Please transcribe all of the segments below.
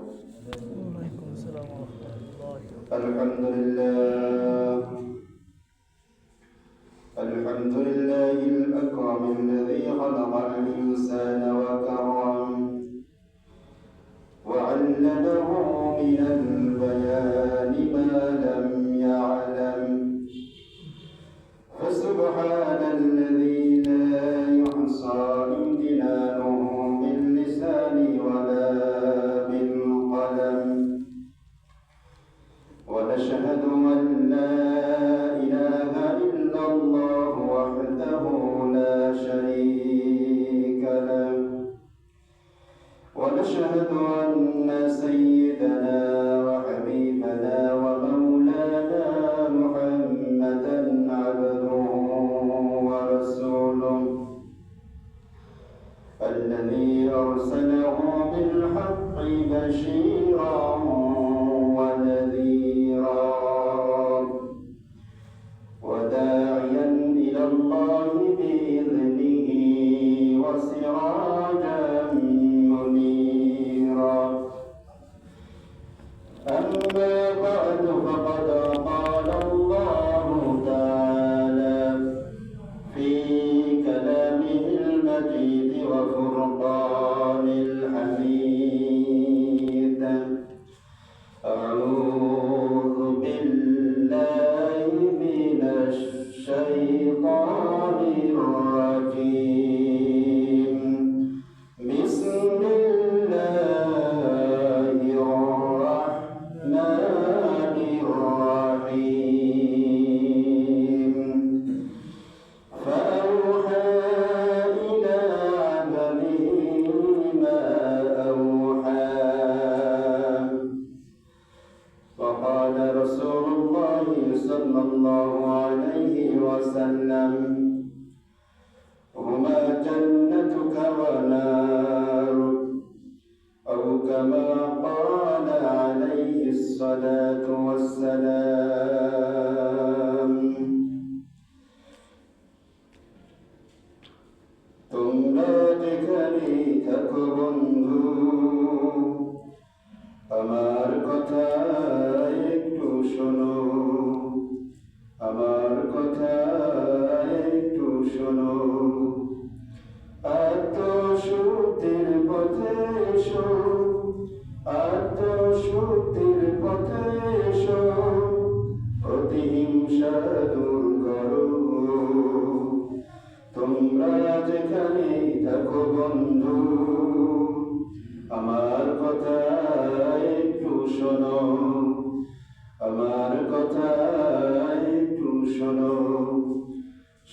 وعليكم السلام ورحمة الله الحمد لله الأكرم الذي خلق الإنسان وكرم وعلمه من البيان ما لم يعلم فسبحان الذي لا يحصى امتنانه باللسان ولا بالقلم ونشهد أن لا إله إلا الله وحده لا شريك له ونشهد أن سيدنا وحبيبنا ومولانا محمدا عبده ورسوله الذي أرسله بالحق بشيرا ونذيرا وداعيا إلى الله بإذنه وسراجا منيرا أما بعد فقد قال الله تعالى في كلامه المجيد وفرقان الحميد أعوذ بالله من الشيطان الرجيم بسم الله الرحمن الرحيم فأوحى إلى عبده ما أوحى وقال رسول الله صلى الله عليه وسلم هما جنتك ونارك أو كما قال عليه الصلاة والسلام তোমরা যেখানে থাকো বন্ধু আমার কথা একটু শোনো আমার কথা একটু শোনো আত্মশুদ্ধির পথে এসো আত্মশুদ্ধির পথে এসো প্রতিহিংসা দূর করো তোমরা যেখানে থাকো বন্ধু আমার কথা একটু শোনো আমার কথা একটু শোনো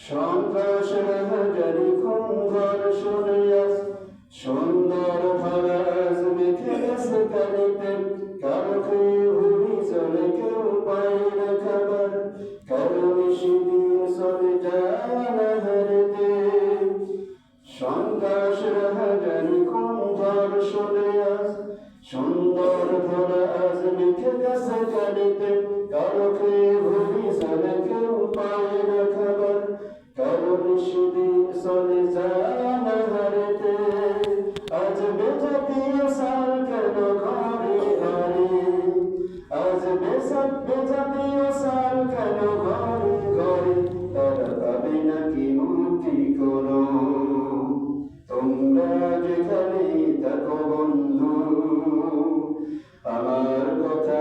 সন্ত্রাস রাজারি খুঙ্গর শুনে সুন্দর ধরাজ মেখে গেছে কালিতে কারো খেয়ে ভুলি চলে কেউ পায় না খাবার কারো বেশি দিন চলে যায় না হারিতে সন্ত্রাস রাজারি খুঙ্গর শুনে সুন্দর ধরাজ মেখে গেছে কালিতে কারো খেয়ে ভুলি চলে কেউ পায় না খাবার কারো বেশি দিন চলে যায় না হারিতে আজ বেজাতীয় সাল কেন ঘরে ঘরে আজ বেজাতীয় সাল কেন ঘরে ঘরে তারা পাবে নাকি মুক্তি কোনো তোমরা যেখানে থাকো বন্ধু আমার কথা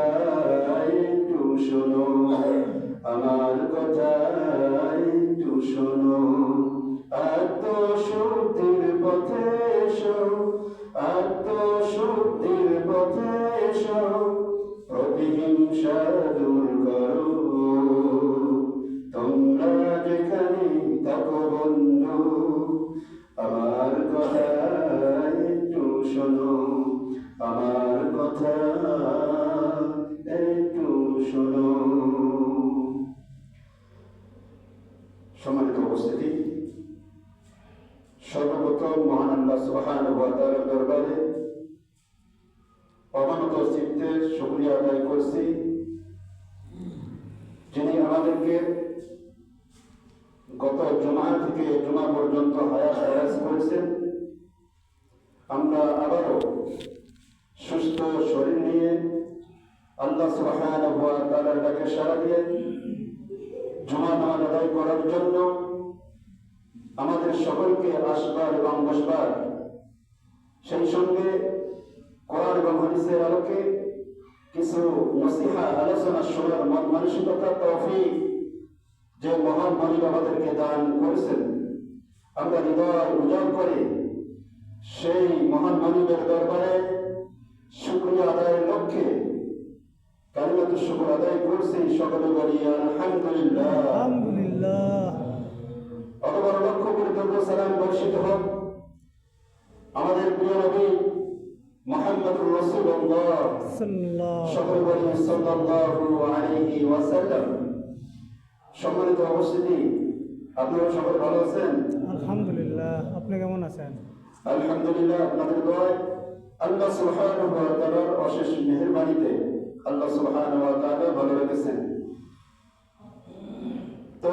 একটু শোনো আমার কথা একটু শোনো আত্মশুদ্ধির পথে এসো আত্মশুদ্ধির পথে এসো প্রতিহিংসা দূর করো তোমরা যেখানে থাকো বন্ধু আমার কথা একটু শোনো আমার কথা একটু শোনো সম্মানিত উপস্থিতি সর্বপ্রথম মহান আল্লাহ সুবহানাহু ওয়া তাআলার দরবারে অগণিত চিত্তে শুকরিয়া আদায় করছি যিনি আমাদেরকে গত জুমা থেকে জুমা পর্যন্ত হায়াত করেছেন। আমরা আবারও সুস্থ শরীর আল্লাহ সুবহানাহু ওয়া তাআলার ডাকে সাড়া দিয়ে জুমা নামাজ আদায় করার জন্য আমাদের সকলকে আসবার এবং বসবার, সেই সঙ্গে কোরআন এবং হাদিসের আলোকে কিছু নসিহা আলোচনা শোনার মন মানসিকতা তৌফিক যে মহান মালিক আমাদেরকে দান করেছেন, আমরা হৃদয় উজাড় করে সেই মহান মালিকের দরবারে শুকরিয়া আদায়ের লক্ষ্যে কালিমাতুশ শুকর আদায় করছি। সকলে বলি আলহামদুলিল্লাহ। আলহামদুলিল্লাহ। অতঃপর লক্ষ্য করে দরুদ সালাম বর্ষিত হোক আমাদের প্রিয় নবী মুহাম্মদুর রাসূলুল্লাহ সকলে বলি সাল্লাল্লাহু আলাইহি ওয়াসাল্লাম। সম্মানিত উপস্থিতি, আপনারা সকলে ভালো আছেন? আলহামদুলিল্লাহ। আপনি কেমন আছেন? আলহামদুলিল্লাহ। আপনাদের দোয়ায় আল্লাহ সুবহানাহু ওয়া তাআলার অশেষ মেহেরবানিতে আল্লাহ সুবহানাহু ওয়া তাআলা ভালো রেখেছেন। তো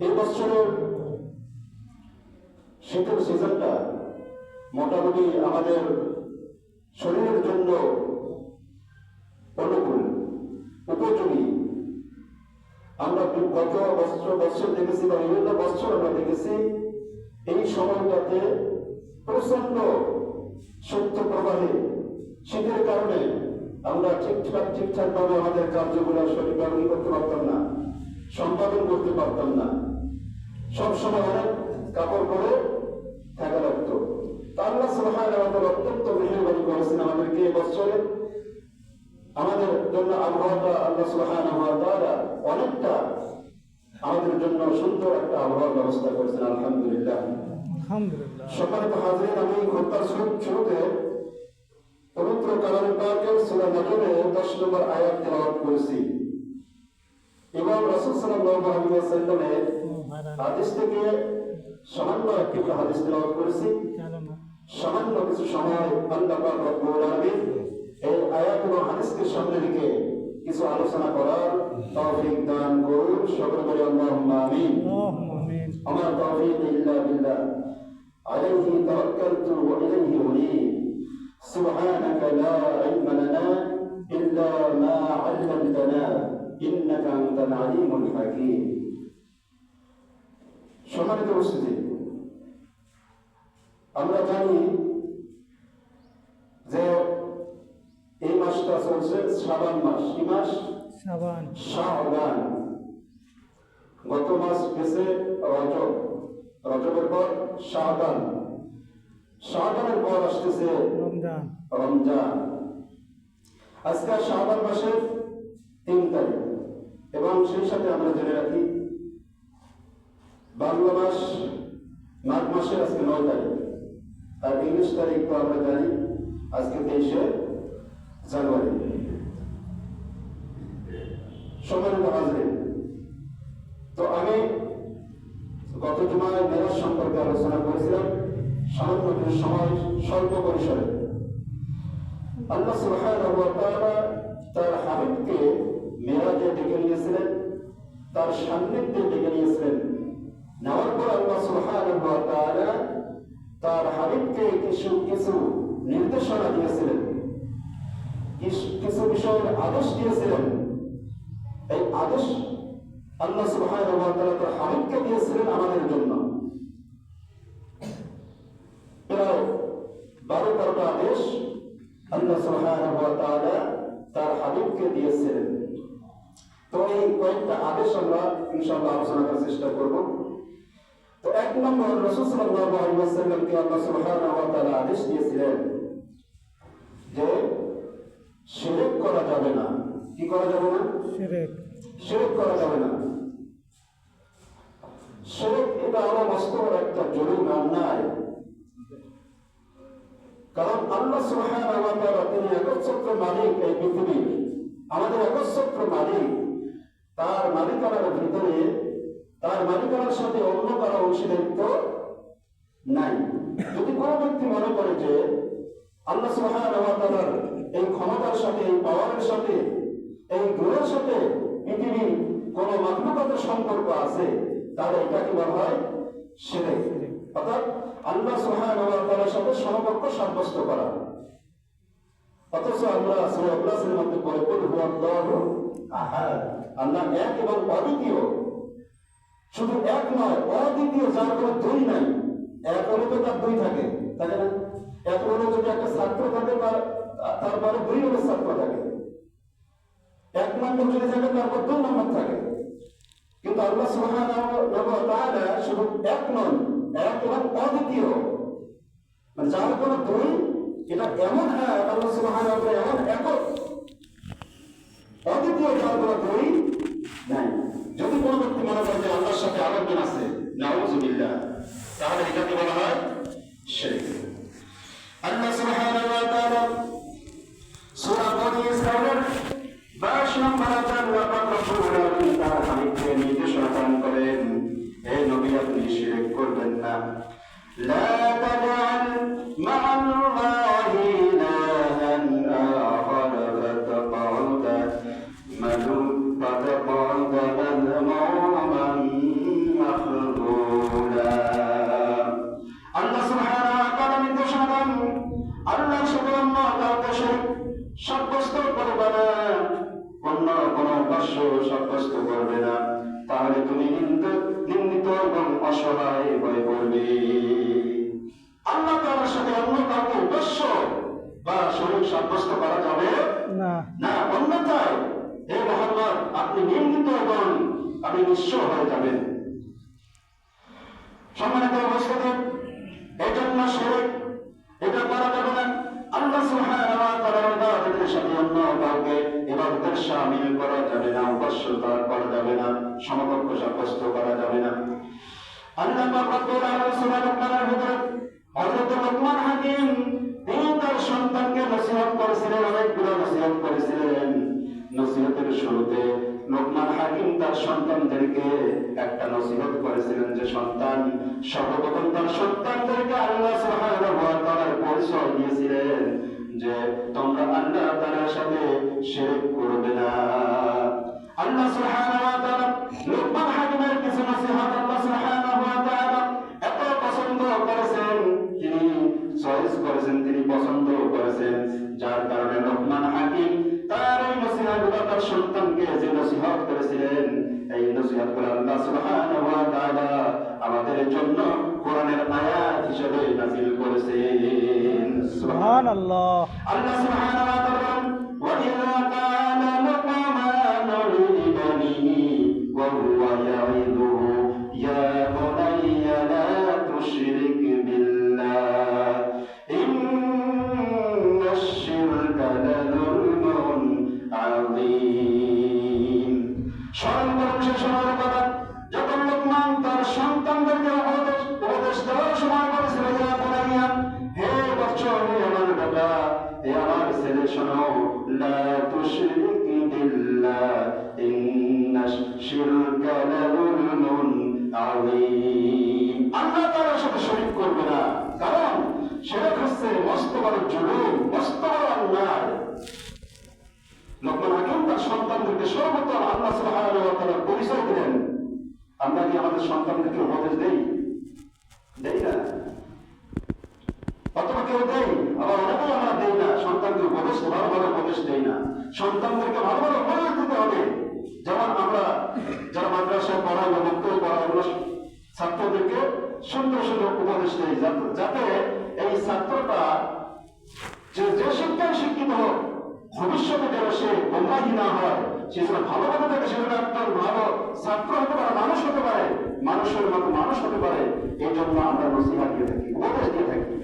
এই বছরের শীতের সিজনটা মোটামুটি আমাদের শরীরের জন্য অনুকূল, উপযোগী। আমরা গত বছর দেখেছি বা বিভিন্ন বছর আমরা দেখেছি এই সময়টাতে প্রচন্ড শৈত্য প্রবাহে শীতের কারণে আমরা ঠিকঠাক ভাবে আমাদের কার্যগুলো সঠিকভাবে করতে পারতাম না, সম্পাদন করতে পারতাম না। সবসময় অনেক কাপড় পরে থাকা লাগতো। আল্লাহ সুবহানাহু ওয়া তাআলা অত্যন্ত মেহেরবানি করেছেন আমাদেরকে এই বছরে। আমাদের জন্য আবহাওয়াটা আল্লাহ সুবহানাহু ওয়া তাআলা অনেকটা আমাদের জন্য সুন্দর একটা আবহাওয়ার ব্যবস্থা করেছেন। আলহামদুলিল্লাহ। আলহামদুলিল্লাহ। সম্মানিত হাজরিন, আমি খুতবার শুরুতে পবিত্র কালামে পাকের সূরা নাজমে 10 নম্বর আয়াত তেলাওয়াত করেছি। ইমাম রাসূল সাল্লাল্লাহু আলাইহি ওয়াসাল্লামের হাদিস থেকে সামান্য একটি হাদিস তেলাওয়াত করেছি। সামান্য কিছু সময় আল্লাহ পাক রব্বুল আলামিন এই আয়াত এবং হাদিসকে সামনে রেখে কিছু আলোচনা করার তৌফিক দান করুন। সকলে বলি আল্লাহুম্মা আমিন। আমার তৌফিক ইল্লা বিল্লাহ, আলাইহি তাওয়াক্কালতু ওয়া ইলাইহি উনীব। সুবহানাকা লা ইলমা লানা ইল্লা মা 'আল্লামতানা ইন্নাকা আনতাল আলিমুল হাকীম। সম্মানিত উপস্থিতি, আমরা জানি যে এই মাসটা চলছে শাবান মাস। কি মাস? শাবান। গত মাস গেছে রজব, রজবের পর শাবান, শাবানের পর আসতেছে রমজান। আজকে শাবান মাসের 3 তারিখ এবং সেই সাথে আমরা জেনে রাখি বাংলা মাস মাঘ মাসের আজকে 9 তারিখ, আর ইংলিশ তারিখ তো আমরা জানি আজকে 23শে জানুয়ারি। সম্মানিত হাজরিন, তো আমি গত জুমায় মেরাজ সম্পর্কে আলোচনা করেছিলাম সামান্য কিছু সময় স্বল্প পরিসরে। আল্লাহ সুবহানাহু ওয়া তাআলা তার হাবিবকে মেরাজে ডেকে নিয়েছিলেন, তার সান্নিধ্যে ডেকে নিয়েছিলেন। নেওয়ার পর আল্লাহ সুবহানাহু ওয়া তাআলা তার হাবিবকে কিছু নির্দেশনা দিয়েছিলেন, কিছু বিষয়ের আদেশ দিয়েছিলেন। এই আদেশ আল্লাহ সুবহানাহু ওয়া তাআলা তার হাবিবকে দিয়েছিলেন আমাদের জন্য। প্রায় 12-13টা আদেশ আল্লাহ সুবহানাহু ওয়া তাআলা তার হাবিবকে দিয়েছিলেন। তো এই কয়েকটা আদেশ আমরা ইনশাআল্লাহ আলোচনা করার চেষ্টা করব। তো 1 নম্বর, রাসূল সাল্লাল্লাহু আলাইহি ওয়াসাল্লামকে আল্লাহ সুবহানাহু ওয়া তাআলা আদেশ দিয়েছিলেন যে শিরক করা যাবে না। কি করা যাবে না? শিরক করা যাবে না। শিরক এটা হলো মস্ত বড় একটা জরুরি অন্যায়। কারণ আল্লাহ সুবহানাহু ওয়া তাআলা তিনি একচ্ছত্র মালিক এই পৃথিবীর, আমাদের একচ্ছত্র মালিক। তার মালিকানার ভিতরে, তার মালিকানার সাথে অন্য কারো অংশীদারিত্ব নাই। যদি কোনো ব্যক্তি মনে করে যে আল্লাহ সুবহানাহু ওয়া তাআলার এই ক্ষমতার সাথে, এই পাওয়ারের সাথে, এই গুণের সাথে পৃথিবীর কোন মাখলুকাতের সম্পর্ক আছে, তাহলে এটাকে বলা হয় শিরক। অর্থাৎ আল্লাহ সুবহানাহু ওয়া তাআলার সাথে সমকক্ষ সাব্যস্ত করা। অথচ আমরা সূরা ইখলাসের মধ্যে পড়ে কুল হুয়াল্লাহু আহাদ, আল্লাহ এক এবং অদ্বিতীয়। শুধু এক নয়, অদ্বিতীয়, যার কোনো দুই নাই। এক হলে তো তার দুই থাকে, থাকে না? এক হলে যদি একটা ছাত্র থাকে তারপরে দুই হলে ছাত্র থাকে, এক নম্বর যদি থাকে তারপর দুই নম্বর থাকে। কিন্তু আল্লাহ সুবহানাহু ওয়া তাআলা শুধু এক নন, এক এবং অদ্বিতীয়, মানে যার কোনো দুই। এটা এমন এক, আল্লাহ সুবহানাহু ওয়া তাআলা এমন একক অদ্বিতীয়, যার কোনো দুই নাই। যদি কোনো ব্যক্তি মনে করে যে আল্লাহর সাথে আরেকজন আছে, নাউযুবিল্লাহ, তাহলে এটাকে বলা হয় শিরক। আল্লাহ সুবহানাহু ওয়া তাআলা সূরা বনী ইসরাঈলের 22 নম্বর আয়াতে আল্লাহ পাক রব্বুল আলামিন তার হাবিবকে নির্দেশনা দান করেন, হে নবী, আপনি শিরক করবেন না। লা তাজআল মা'আল্লাহি ইলাহান আখার ফাতাকউদা মাযমুমান মাখযুলা। আল্লাহ সুবহানাহু ওয়া তাআলা নির্দেশনা দেন, আল্লাহর সাথে অন্য কাউকে শিরক সাব্যস্ত করবে না, অন্য কোনো উপাস্য সাব্যস্ত করবে না, তাহলে তুমি নিন্দিত এবং অসহায় হয়ে পড়বে। আল্লাহ তাআলার সাথে অন্য কাউকে উপাস্য বা শরীক সাব্যস্ত করা যাবে না, অন্যথায় হে মুহাম্মদ, আপনি নিন্দিত এবং আপনি নিঃস্ব হয়ে যাবেন। সম্মানিত উপস্থিতি, এই জন্য শিরক এটা করা যাবে না। আল্লাহ সুবহানাহু ওয়া তাআলার ইবাদতের সাথে অন্য কাউকে ইবাদতের শামিল করা যাবে না, উপাস্যতা করা যাবে না, সমকক্ষ সাব্যস্ত করা যাবে না। আল্লাহ পাক রব্বুল আলামিন সূরা লুকমানের ভিতরে হযরত লুকমান হাকিম তিনি তার সন্তানকে নসিহত করেছিলেন, অনেকগুলো নসিহত করেছিলেন। নসিহতের শুরুতে লুকমান হাকিম তার সন্তানদেরকে একটা নসিহত করেছিলেন যে সন্তান, সর্বপ্রথম তার সন্তানদেরকে আল্লাহ সুবহানাহু ওয়া তাআলার পরিচয় দিয়েছিলেন যে তোমরা আল্লাহ তাআলার সাথে শিরক করবে না। আল্লাহ সুবহানাহু ওয়া তাআলা লুকমান হাকিমের কিছু নসিহত আল্লাহ সুবহানাহু ওয়া তাআলা এত পছন্দ করেছেন, তিনি চয়েস করেছেন, তিনি পছন্দ করেছেন, যার কারণে লুকমান হাকিম তার এই নসিহতগুলো তার সন্তানকে যে নসিহত করেছিলেন, এই নসিহতগুলো আল্লাহ সুবহানাহু ওয়া তাআলা আমাদের জন্য কোরআনের আয়াত হিসেবে নাযিল করেছেন। সুবহানাল্লাহ। আল্লাহ সুবহানাহু ওয়া তাআলা ওয়া ইযা কানা লুকমানু লিবনিহি ওয়া হুয়া ইয়াইদুহু ইয়া বুনাইয়া লা তুশরিক বিল্লাহ ইন্নাশ শিরকা লাযুলমুন আযীম। স্মরণ করুন সে সময়ের কথা যখন লুকমান তার সন্তানদেরকে উপদেশ দেওয়ার সময় বলেছিল, ইয়া বুনাইয়া, হে বাচ্চা, হে আমার বেটা, হে আমার ছেলে, শোনো, লা তুশরিক বিল্লাহ ইন্নাশ শিরকা লাযুলমুন আযীম। আল্লাহ তাআলার সাথে শরীক করবে না, কারণ শিরক হচ্ছে মস্ত বড় জুলুম, মস্ত বড় অন্যায়। লুকমান হাকিম তার সন্তানদেরকে সর্বপ্রথম আল্লাহ সুবহানাহু ওয়া তাআলার পরিচয় দিলেন। আমরা কি আমাদের সন্তানদেরকে উপদেশ দেই না? অথবা কেউ দেই, আবার অনেকেই আমরা দেই না, সন্তানকে উপদেশ ভালো ভালো উপদেশ দেই না। সন্তানদেরকে ভালো ভালো উপদেশ দিতে হবে। যেমন আমরা যারা মাদ্রাসায় পড়াই বা মুক্ত পড়াই, ছাত্রদেরকে সুন্দর সুন্দর উপদেশ দেই, যাতে এই ছাত্রটা যে শিক্ষায় শিক্ষিত হোক, ভবিষ্যতে যেন সে গোমরাহি না হয়, সে যেন ভালো ভালো থাকে, সে যেন একজন ভালো ছাত্র হতে পারে, মানুষ হতে পারে, মানুষের মতো মানুষ হতে পারে। এই জন্য আমরা নসিহত দিয়ে থাকি, উপদেশ দিয়ে থাকি।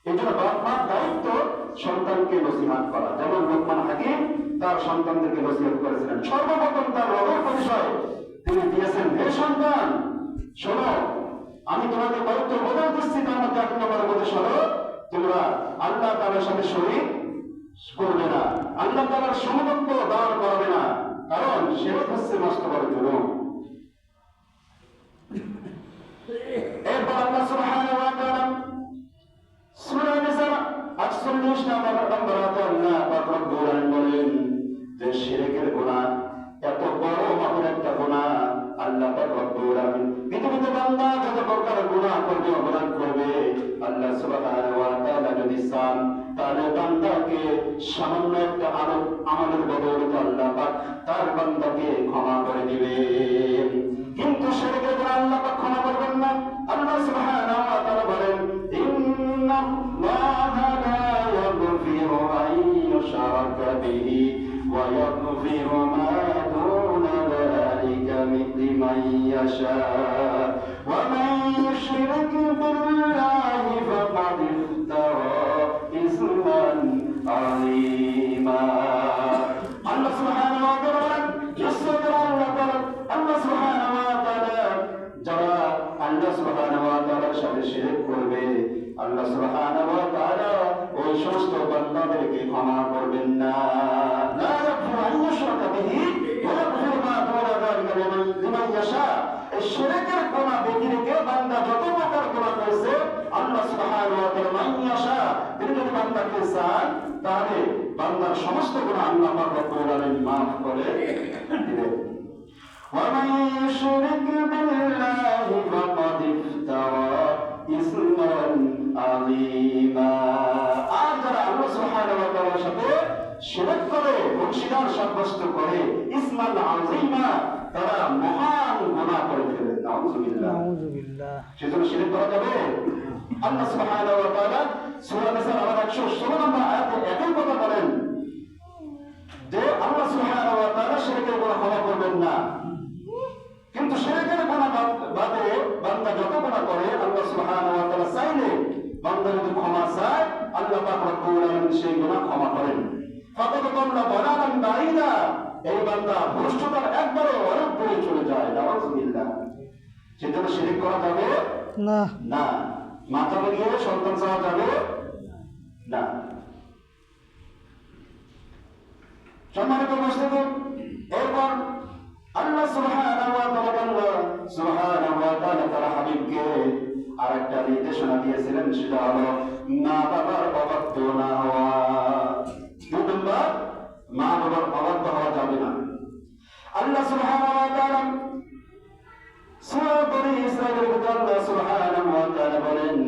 এই জন্য বাপ মার দায়িত্ব সন্তানকে নসিহত করা। যেমন লুকমান হাকিম তার সন্তানদেরকে নসিহত করেছিলেন, সর্বপ্রথম তার রবের পরিচয় তিনি দিয়েছেন, হে সন্তান, শোনো, আমি তোমাকে কয়েকটা উপদেশ দিচ্ছি, তার মধ্যে এক নম্বর উপদেশ হলো তোমরা আল্লাহ তাআলার সাথে শরীক করবে না, আল্লাহ তাআলার সমকক্ষ দান করবে না, কারণ শিরক হচ্ছে মস্ত বড় জুলুম। এরপর আল্লাহ সুবহানাহু ওয়া তাআলা সূরা নিসা 48 নম্বর আয়াতে আল্লাহ পাক রব্বুল আলামিন বলেন যে শিরকের গুনাহ এত বড় মহান একটা গুনাহ, আল্লাহ পাক রব্বুল আলামিন পৃথিবীতে বান্দা যত প্রকার গুনাহ করবে, অপরাধ করবে, আল্লাহ সুবহানাহু ওয়া তাআলা যদি চান তাহলে বান্দাকে সামান্য একটা আমলের বদৌলতে আল্লাহ পাক তার বান্দাকে ক্ষমা করে দিবেন। কিন্তু শিরকের দ্বারা আল্লাহ পাক ক্ষমা করবেন না। আল্লাহ সুবহানাহু ওয়া তাআলা বলেন, ইন্নাল্লাহা লা ইয়াগফিরু আন ইউশরাকা বিহি ওয়া ইয়াগফিরু মা দুনা যালিকা লিমান ইয়াশা ওয়া মান ইউশরিক বিল্লাহি ফাকাদ ইফতারা ইসমান আযীমা। আল্লাহ সুবহানাহু ওয়া তাআলা আল্লাহ সুবহানাহু ওয়া তাআলা যারা আল্লাহ সুবহানাহু ওয়া তাআলার সাথে শিরক করবে, আল্লাহ সুবহানাহু ওয়া তাআলা ওই সমস্ত বান্দাদেরকে ক্ষমা করবেন না। লা ইয়াগফিরু আন ইউশরাকা বিহি ওয়া ইয়াগফিরু মা দুনা যালিকা লিমান ইয়াশা। এই শিরকের গুনাহ ব্যতিরেকে বান্দা যত প্রকার গুনাহ করেছে, আল্লাহ সুবহানাহু ওয়া তাআলা মান ইয়াশা, তিনি যদি বান্দাকে চান তাহলে বান্দার সমস্ত গুনাহ আল্লাহ পাক রব্বুল আলামিন মাফ করে দিবেন। ومن يشرك بالله فقد افترى إثما عظيما। আর যারা আল্লাহ সুবহানাহু ওয়া তাআলার সাথে শিরক করে, অংশীদার সাব্যস্ত করে, ইসমান আযীমা, তারা মহান গুনাহ করে ফেলে। নাউযুবিল্লাহ, নাউযুবিল্লাহ। সেজন্য শিরক করা যাবে। আল্লাহ সুবহানাহু ওয়া তাআলা সূরা নিসার 116 নম্বর আয়াতে একই কথা বলেন যে আল্লাহ সুবহানাহু ওয়া তাআলা শিরকের গুনাহ ক্ষমা করবেন না। কিন্তু শিরকের গুনাহ বাদে বান্দা যত গুনাহ করে, আল্লাহ সুবহানাহু ওয়া তাআলা চাইলে বান্দা যদি ক্ষমা চায়, আল্লাহ পাক রব্বুল আলামিন সেই গুনাহ ক্ষমা করেন। ফাকাদ দাল্লা দালালান বাঈদা, এই বান্দা ভ্রষ্টতার একবারে অনেক দূরে চলে যায়। নাউযুবিল্লাহ। সেজন্য শিরক করা যাবে না, না। মাথা লাগিয়ে সন্তান চাওয়া যাবে না। সম্মানিত উপস্থিতি, এরপর আল্লাহ সুবহানাহু ওয়া তাআলা তার হাবিবকে আরেকটা নির্দেশনা দিয়েছিলেন, সেটা হলো মা বাবার অবাধ্য না হওয়া। 2 নম্বর, মা বাবার অবাধ্য হওয়া যাবে না। আল্লাহ সুবহানাহু ওয়া তাআলা সূরা বনী ইসরাঈলের ভিতরে আল্লাহ সুবহানাহু ওয়া তাআলা বলেন,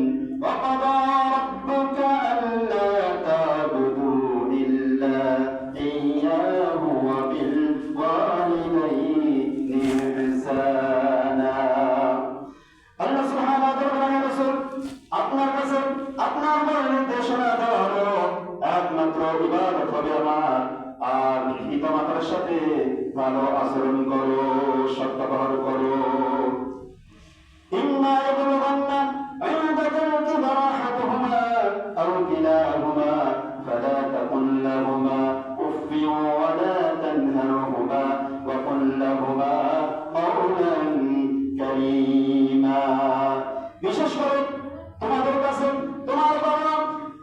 ওয়া ক্বাদা রাব্বুকা আল্লা তা'বুদু ইল্লা ইয়্যাহু ওয়া বিল ওয়ালিদাইনি ইহসানা। আল্লাহ সুবহানাহু ওয়া তাআলা রাসূল আপনার কাছে আপনার নির্দেশনা দেওয়া হলো, একমাত্র ইবাদত হবে আমার, আর পিতামাতার সাথে ভালো আচরণ করো, সদ্ব্যবহার করো। ইম্মা ইয়াবলুগান্না ইনদাকাল কিবারা আহাদুহুমা আও কিলাহুমা ফালা তাকুল লাহুমা উফফিন ওয়া লা তানহারহুমা ওয়া কুল লাহুমা কাওলান কারীমা। বিশেষ করে তোমাদের কাছে তোমার বাবা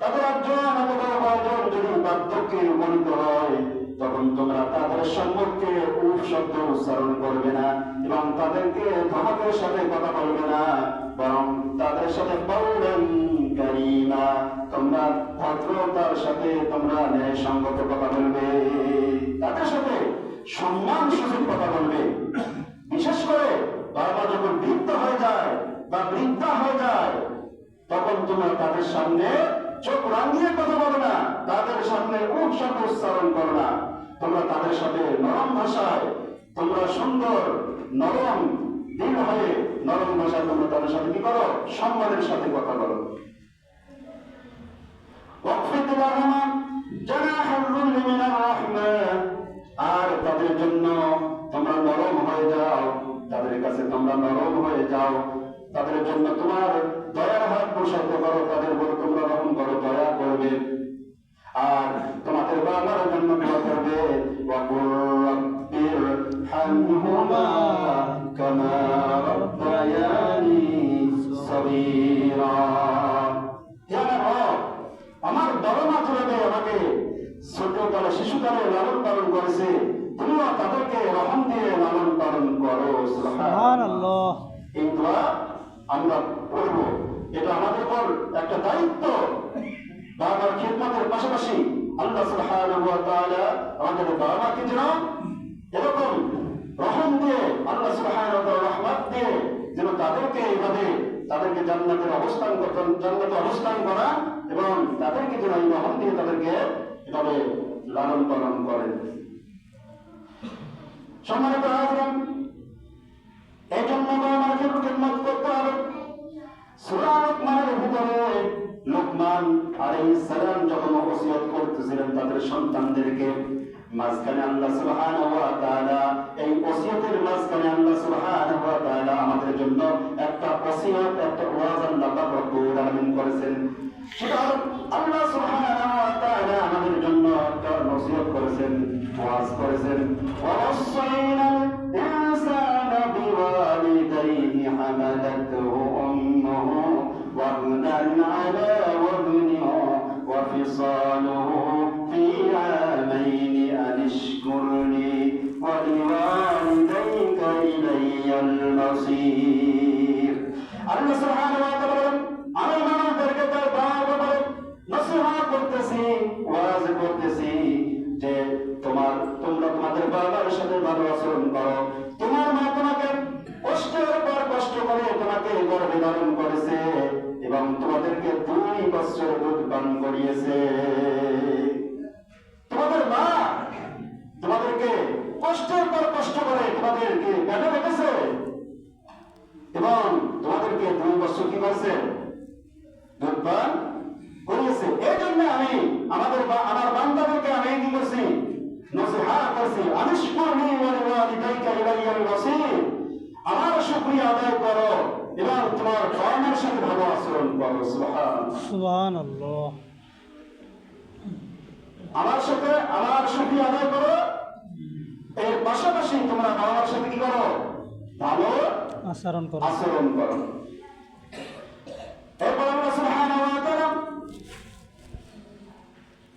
তাদের একজন অথবা কয়েকজন যদি বার্ধক্যে উপনীত হয়, তখন তোমরা তাদের সম্মুখে উফ শব্দ উচ্চারণ করবে না এবং তাদেরকে ধমকের সাথে কথা বলবে না, বরং তাদের সাথে কাওলান কারীমা, তোমরা ভদ্রতার সাথে তোমরা ন্যায়সঙ্গত কথা বলবে, তাদের সাথে সম্মান সূচক কথা বলবে। বিশেষ করে বাবা যখন বৃদ্ধ হয়ে যায় বা বৃদ্ধা হয়ে যায়, তখন তোমরা তাদের সামনে চোখ রাঙিয়ে কথা বলো না, তাদের সামনে উফ শব্দ উচ্চারণ করো না। তোমরা তাদের সাথে নরম ভাষায়, তোমরা সুন্দর নরম দিল হয়ে নরম ভাষায় তোমরা তাদের সাথে কি করো? সম্মানের সাথে কথা বলো। ওয়াকফিদ লাহুমা জানাহাল যুল্লি মিনার রাহমা, আর তাদের জন্য তোমরা নরম হয়ে যাও, তাদের কাছে তোমরা নরম হয়ে যাও, তাদের জন্য তোমার দয়ার হাত প্রসারিত করো, তাদের উপর তোমরা রহম করো, দয়া করবে। আর তোমাদের বাবার জন্য দোয়া করবে, ওয়াকুর রাব্বির হামহুমা কামা রাব্বায়ানি সগীরা। হে আমার রব, আমার বড় মা যেভাবে আমাকে ছোটকালে শিশুকালে লালন পালন করেছে, তুমিও তাদেরকে রহম দিয়ে লালন পালন করো। সুবহানাল্লাহ। এই দোয়া আমরা পড়ব, এটা আমাদের উপর একটা দায়িত্ব। বাবার খিদমতের পাশাপাশি আল্লাহ সুবহানাহু ওয়া তাআলা আমাদের বাবাকে যেন এরকম রহম দিয়ে, আল্লাহ সুবহানাহু ওয়া তাআলা রহমত দিয়ে যেন তাদেরকে এইভাবে তাদেরকে জান্নাতে অবস্থান করা এবং তাদেরকে যেন এই রহম দিয়ে তাদেরকে এভাবে লালন পালন করেন। সম্মানিত হাজরান, এই জন্য আমাকে খেদমত করতে হবে। সূরা লুকমানের ভিতরে লুকমান আলাইহিস সালাম যখন ওসিয়ত করতেছিলেন তাদের সন্তানদেরকে, মাঝখানে আল্লাহ সুবহানাহু ওয়া তাআলা এই ওসিয়তের মাঝখানে আল্লাহ সুবহানাহু ওয়া তাআলা আমাদের জন্য একটা ওসিয়ত, একটা ওয়াজ আল্লাহ পাক রব্বুল আলামিন করেছেন। সেটা আল্লাহ সুবহানাহু ওয়া তাআলা আমাদের জন্য একটা নসিহত করেছেন, ওয়াজ করেছেন। ওয়াসাইনাল ইনসানা বিওয়ালিদাইহি হামালাতুহু উম্মুহু ওয়াহনান আলা ওয়াহনিহি ওয়া ফিসালুহু ফি আমাইনি আন ইশকুরনি ওয়া লিওয়ালিদাইকা ইলাইয়াল মাসীর। আল্লাহ সুবহানাহু ওয়া তাআলা আমি মানুষদেরকে তার বারবার নসিহত করতেছি, ওয়াজ করতেছি যে তোমরা তোমাদের বাবার সাথে ভালো আচরণ করো। তোমার মা তোমাকে কষ্টের পর কষ্ট করে তোমাকে গর্ভে ধারণ করেছে এবং তোমাদেরকে 2 বছর দুধ পান করিয়েছে। তোমাদের মা তোমাদেরকে কষ্টের পর কষ্ট করে তোমাদেরকে পেটে রেখেছে এবং তোমাদেরকে 2 বছর কি করছে? দুধ পান করিয়েছে। এই জন্য আমি আমার বান্দাদেরকে আমি কি করছি? নসিহত করছি। আনিশকুরনি ওয়া লিওয়ালিদাইকা ইলাইয়াল মাসীর। আমার শুকরিয়া আদায় করো এবং তোমার বাবার সাথে ভালো আচরণ করো। সুবহানাল্লাহ। আমার শুকরিয়া আদায় করো, এর পাশাপাশি তোমরা বাবার সাথে কি করো? ভালো আচরণ করো। এরপর আল্লাহ সুবহানাহু ওয়া তাআলা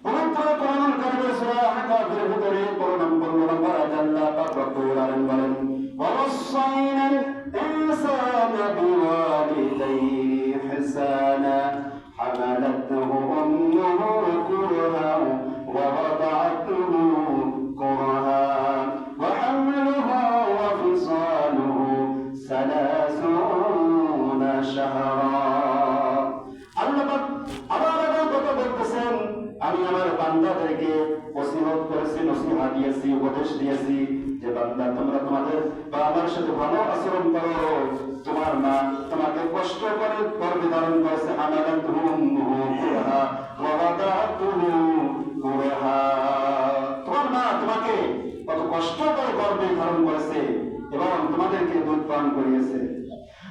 পবিত্র কোরআনুল কারীমের সূরা আহকাফের ভিতরে 15 নম্বর আয়াতে আল্লাহ পাক রব্বুল আলামিন বলেন, ওয়াসাইনাল ইনসানা বিওয়ালিদাইহি ইহসানা হামালাতুহু উম্মুহু কুরহা ওয়া ওয়াদা'তুহু কুরহা ওয়া হামলুহু ওয়া ফিসালুহু 30 শাহরা। আল্লাহ পাক আবার কথা বলতেছেন, আমি আমার বান্দাদেরকে ওসিয়ত করেছি, নসিহত দিয়েছি, উপদেশ দিয়েছি যে বান্দা তোমরা তোমাদের বাবার সাথে ভালো আচরণ করো। তোমার মা তোমাকে কষ্ট করে গর্ভে ধারণ করেছে, হামালাতুহু উম্মুহু কুরহা ওয়া ওয়াদা'তুহু কুরহা। তোমার মা তোমাকে কত কষ্ট করে গর্ভে ধারণ করেছে এবং তোমাদেরকে দুধ পান করিয়েছে।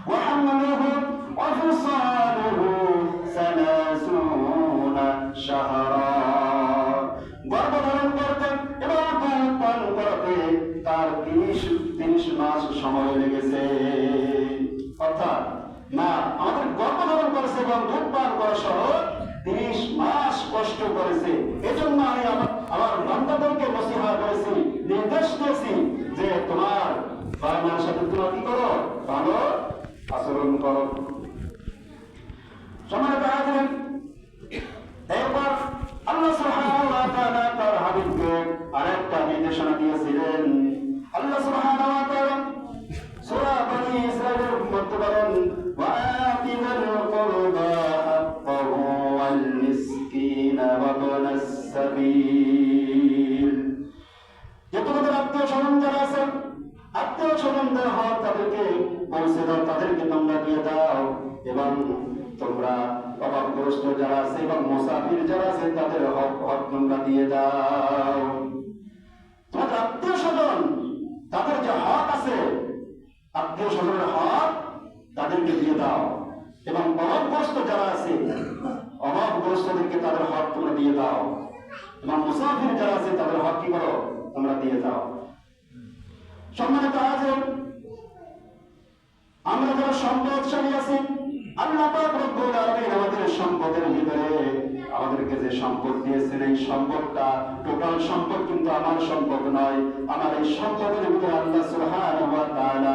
ওয়া হামলুহু ওয়া ফিসালুহু 30 শাহরা। গর্ভধারণ করতে এবং দুধ পান করতে তার 30 মাস সময় লেগেছে। অর্থাৎ মা আমাদের গর্ভধারণ করেছে এবং দুধ পান করা সহ 30 মাস কষ্ট করেছে। এজন্য আমি আমার বান্দাদেরকে নসিহত করেছি, নির্দেশ দিয়েছি যে তোমার বাবার সাথে তোমরা কি করো? ভালো আচরণ করো। সম্মানিত হাজিরিন, এরপর আল্লাহ সুবহানাহু ওয়া তাআলা তার হাবিবকে আরেকটা নির্দেশনা দিয়েছিলেন। আল্লাহ সুবহানাহু ওয়া তাআলা সূরা বনী ইসরাঈলের মধ্যে বলেন, ওয়া আতিল কুরবা হাক্কাহু ওয়াল মিসকিনা ওয়া ইবনাস সাবিল। যে তোমাদের আত্মীয়-স্বজন যারা আছেন, আত্মীয়-স্বজনদের হক তাদেরকে পৌঁছে দাও, তাদেরকে তোমরা দিয়ে দাও এবং তোমরা অভাবগ্রস্ত যারা আছে এবং মুসাফির যারা আছে তাদের হক তোমরা দিয়ে দাও। তোমাদের আত্মীয়-স্বজন তাদের যে হক আছে, আত্মীয়-স্বজনের হক তাদেরকে দিয়ে দাও এবং অভাবগ্রস্ত যারা আছে অভাবগ্রস্তদেরকে তাদের হক তোমরা দিয়ে দাও এবং মুসাফির যারা আছে তাদের হক কি করো? তোমরা দিয়ে দাও। সম্মানিত হাজির, আমরা যারা সম্পদশালী আছি, আল্লাহ পাক রব্বুল আলামিন আমাদের সম্পদের ভিতরে আমাদেরকে যে সম্পদ দিয়েছেন, এই সম্পদটা টোটাল সম্পদ কিন্তু আমার সম্পদ নয়। আমার এই সম্পদের ভিতরে আল্লাহ সুবহানাহু ওয়া তাআলা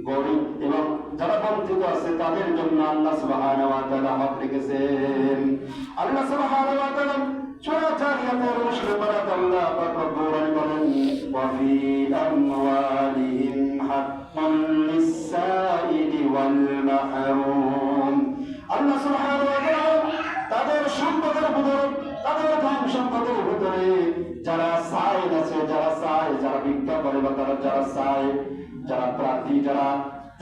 গরিব এবং যারা বঞ্চিত আছে তাদের জন্য আল্লাহ সুবহানাহু ওয়া তাআলা হক রেখেছেন। আল্লাহ সুবহানাহু ওয়া তাআলা সূরা জারিয়াতের 19 নম্বর আয়াতে আল্লাহ পাক রব্বুল আলামিন বলেন, ওয়া ফি আমওয়ালিহিম হাক্কুন লিস-সাইলি ওয়াল মাহরুম। সম্পদের ভিতরে যারা সাইল আছে, যারা চায়, যারা ভিক্ষা করে বা তারা যারা চায়, যারা প্রার্থী, যারা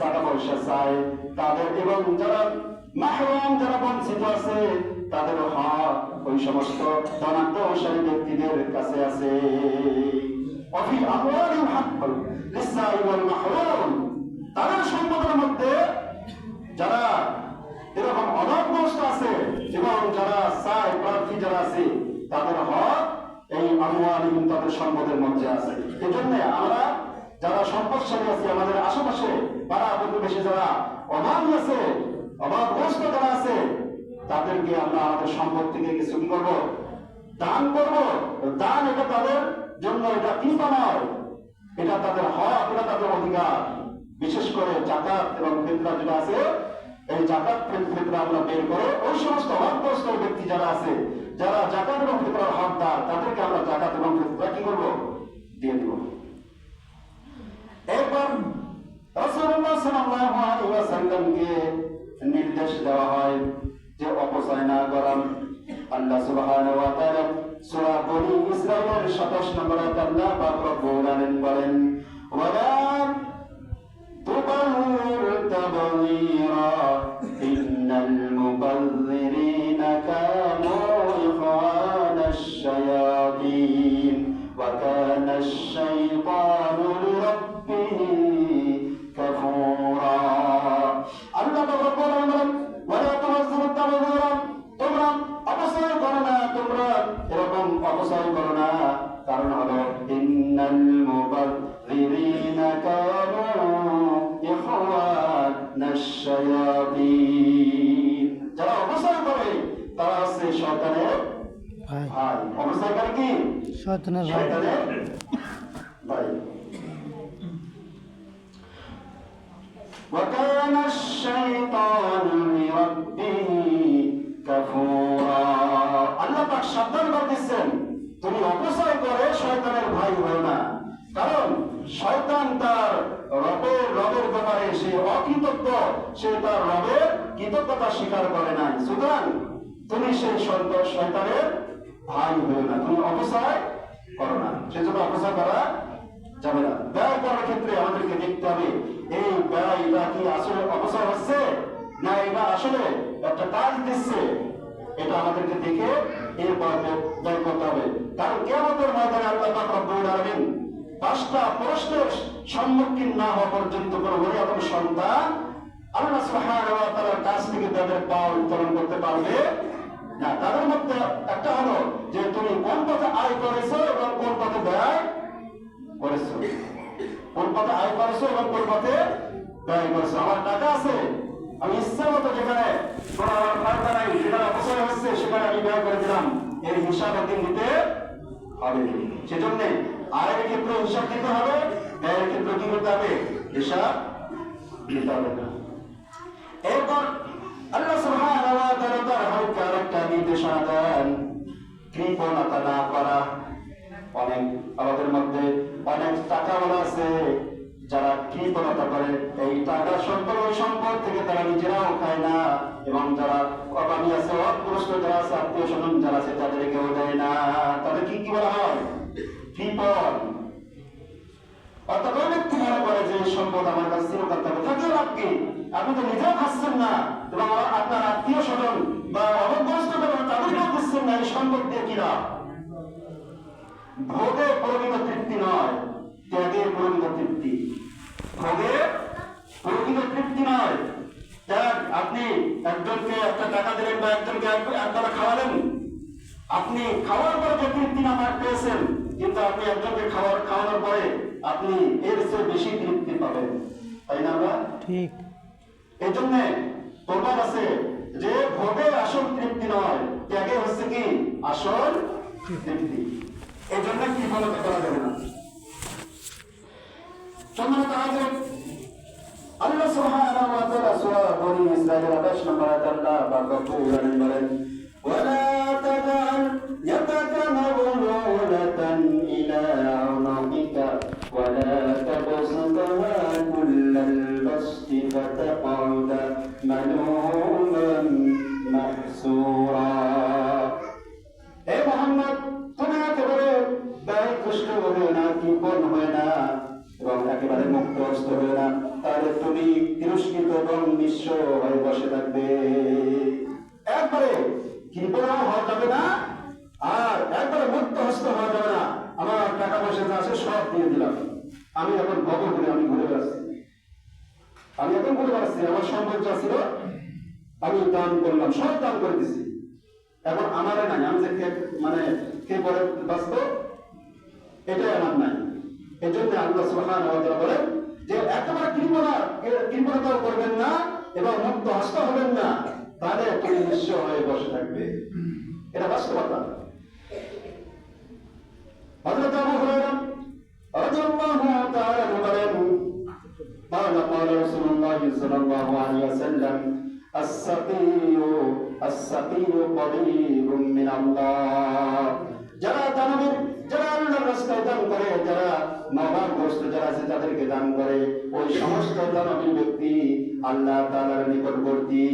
টাকা পয়সা চায় তাদের, এবং যারা মাহরুম, যারা বঞ্চিত আছে তাদের হক ওই সমস্ত ধনাঢ্যশালী ব্যক্তিদের কাছে আছে। অফি আমওয়ালিহিম হাক্কুন লিস-সাইল ওয়াল মাহরুম, তাদের সম্পদের মধ্যে যারা এরকম অভাবগ্রস্ত আছে এবং যারা চায়, প্রার্থী যারা আছে তাদের হক এই আমওয়ালিহিম, তাদের সম্পদের মধ্যে আছে। এজন্য আমরা যারা সম্পদশালী আছি, আমাদের আশেপাশে পাড়া প্রতিবেশী যারা অভাবী আছে, অভাবগ্রস্ত যারা আছে, তাদেরকে আমরা আমাদের সম্পদ থেকে কিছু কি করবো? দান করবো। দান এটা তাদের জন্য, এটা কৃপা নয়, এটা তাদের হক, এটা তাদের অধিকার। বিশেষ করে যাকাত এবং ফিতরা যেটা আছে, এই যাকাত ফিতরা আমরা বের করে ওই সমস্ত অভাবগ্রস্ত ব্যক্তি যারা আছে, যারা যাকাত এবং ফিতরার হকদার, তাদেরকে আমরা যাকাত এবং ফিতরা কি করবো? দিয়ে দিব। এরপর রাসূলুল্লাহ সাল্লাল্লাহু আলাইহি ওয়াসাল্লামকে নির্দেশ দেওয়া হয় যে অপচয় না করা। আল্লাহ সুবহানাহু ওয়া তাআলা সূরা বনী ইসরাঈলের 27 নম্বর আয়াতে আল্লাহ পাক রব্বুল আলামিন বলেন, ওয়ালা তুবাযির তাবযীরা ইন্নাল মুবাযযিরিনা কানু ইখওয়ানাশ শায়াতিন ওয়া কানাশ শাইতানু লিরাব্বিহি কাফুরা। আল্লাহ পাক রব্বুল আলামিন ওয়ালা তুবাযির তাবযীরা, তোমরা অপচয় করো না, তোমরা এরকম অপচয় করো না। কারণ হলো ইন্নাল মুবাযযিরিনা কানু ইখওয়ানাশ শায়াতিন, যারা অপচয় করে তারা হচ্ছে শয়তানের ভাই। অপচয় করে কি? শয়তানের ভাই। শয়তানের ভাই। وكان الشيطان لربه كفورا। আল্লাহ পাক সাবধান করে দিচ্ছেন, তুমি অপচয় করে শয়তানের ভাই হও না। কারণ শয়তান তার রবের ব্যাপারে সে অকৃতজ্ঞ, সে তার রবের কৃতজ্ঞতা স্বীকার করে নাই। সুতরাং তুমি সেই শয়তানের ভাই হও না, তুমি অপচয় করো না। সেজন্য অপচয় করা যাবে না। ব্যয় করার ক্ষেত্রে আমাদেরকে দেখতে হবে এই ব্যয়টা কি আসলে অপচয় হচ্ছে না এটা আসলে একটা কাজ দিচ্ছে, এটা আমাদেরকে দেখে এরপর ব্যয় করতে হবে। কারণ কিয়ামতের ময়দানে আল্লাহ পাক রব্বুল আলামিন 5টা প্রশ্নের সম্মুখীন না হওয়া পর্যন্ত কোনো বড় আদম সন্তান আল্লাহ সুবহানাহু ওয়া তাআলার কাছ থেকে তাদের পাওয়া উত্তোলন করতে পারবে না। তাদের মধ্যে একটা হলো যে তুমি কোন পথে আয় করেছো এবং কোন পথে ব্যয় করেছো, কোন পথে আয় করেছো এবং কোন পথে ব্যয় করেছো। আমার টাকা আছে, আমি ইচ্ছা মতো যেখানে কোনো আমার ফায়দা নাই, যেখানে অপচয় হচ্ছে সেখানে আমি ব্যয় করে দিলাম, এর হিসাব একদিন দিতে হবে। সেজন্য আয়ের ক্ষেত্রে হিসাব দিতে হবে, ব্যয়ের ক্ষেত্রে কি করতে হবে? হিসাব দিতে হবে। এরপর আল্লাহ সুবহানাহু ওয়া তাআলা তার হালকা আরেকটা নির্দেশনা দেন, কৃপণতা না করা। অনেক আমাদের মধ্যে অনেক টাকাওয়ালা আছে যারা কৃপণতা করে, এই টাকা সম্পদ থেকে তারা নিজেরাও খায় না, এবং যারা অভাবী আছে, অগ্রস্ত যারা আছে, আত্মীয় স্বজন যারা আছে তাদেরকেও দেয় না। তাদের কি কি বলা হয়? কৃপণ। অর্থাৎ ওই ব্যক্তি মনে করে যে সম্পদ আমার কাছে চিরকাল থাকবে, থাকলেও লাভ কি? আপনি তো নিজেও খাচ্ছেন না এবং আপনার আত্মীয় স্বজন বা অবগ্রস্ত তাদেরকেও দিচ্ছেন না, এই সম্পদ দিয়ে কি লাভ? ভোগে প্রকৃত তৃপ্তি নয়, ত্যাগে প্রকৃত তৃপ্তি। ভোগে প্রকৃত তৃপ্তি নয় ত্যাগ। আপনি একজনকে একটা টাকা দিলেন বা একজনকে একবেলা খাওয়ালেন, আপনি খাওয়ার পরে যে তৃপ্তি না পেয়েছেন, কিন্তু আপনি একজনকে খাওয়ানোর পরে আপনি এর চেয়ে বেশি তৃপ্তি পাবেন, তাই না? আমরা ঠিক। এই জন্য প্রবাদ আছে যে ভোগে আসল তৃপ্তি নয়, ত্যাগে হচ্ছে কি আসল তৃপ্তি। এই জন্য কি বলতে করা যাবে না। আল্লাহ সুবহানাহু ওয়া তাআলা সূরা বনী ইসরাঈলের 28 নম্বর আয়াতে আল্লাহ পাক রব্বুল আলামিন বলেন, ওয়ালা তাজআল ইয়াদাকা মাগলুলাতান ইলা উনুকিকা ওয়ালা তাবসুতহা কুল্লাল বাসতি ফাতাকউদা মালুমান মাহসুরা। হে মুহাম্মদ, সন্তুষ্ট হয়ে না, কৃপণ হয়ে না এবং একেবারে মুক্ত হস্ত হয়ে না, তাহলে তুমি তিরস্কৃত এবং নিঃস্ব হয়ে বসে থাকবে। একবারে কৃপণ হওয়া যাবে না, আর একবারে মুক্ত হস্ত হওয়া যাবে না। আমার টাকা পয়সা যা আছে সব দিয়ে দিলাম, আমি এখন ভব করে আমি ঘুরে বেড়াচ্ছি, আমার সম্পদ যা ছিল আমি দান করলাম, সব দান করে দিছি, এখন আমারে নাই, আমি যে মানে কে পরে বাঁচব এটাই আমার নাই। এই জন্য আল্লাহ সুবহানাহু ওয়া তাআলা বলেন যে একেবারে কৃপণতা করবেন না এবং মুক্ত হস্ত হবেন না, তাহলে তুমি নিঃস্ব হয়ে বসে থাকবে। এটা বাস্তবতা। হযরত আবু হুরায়রা রাদিয়াল্লাহু তাআলা বলেন قال رسول الله صلى الله عليه وسلم السقي قريب من الله। যারা দানবীর, যারা আল্লাহর রাস্তায় দান করে, যারা নবাবগ্রস্ত যারা আছে তাদেরকে দান করে, ওই সমস্ত দানবীর ব্যক্তি আল্লাহ তাআলার নিকটবর্তী।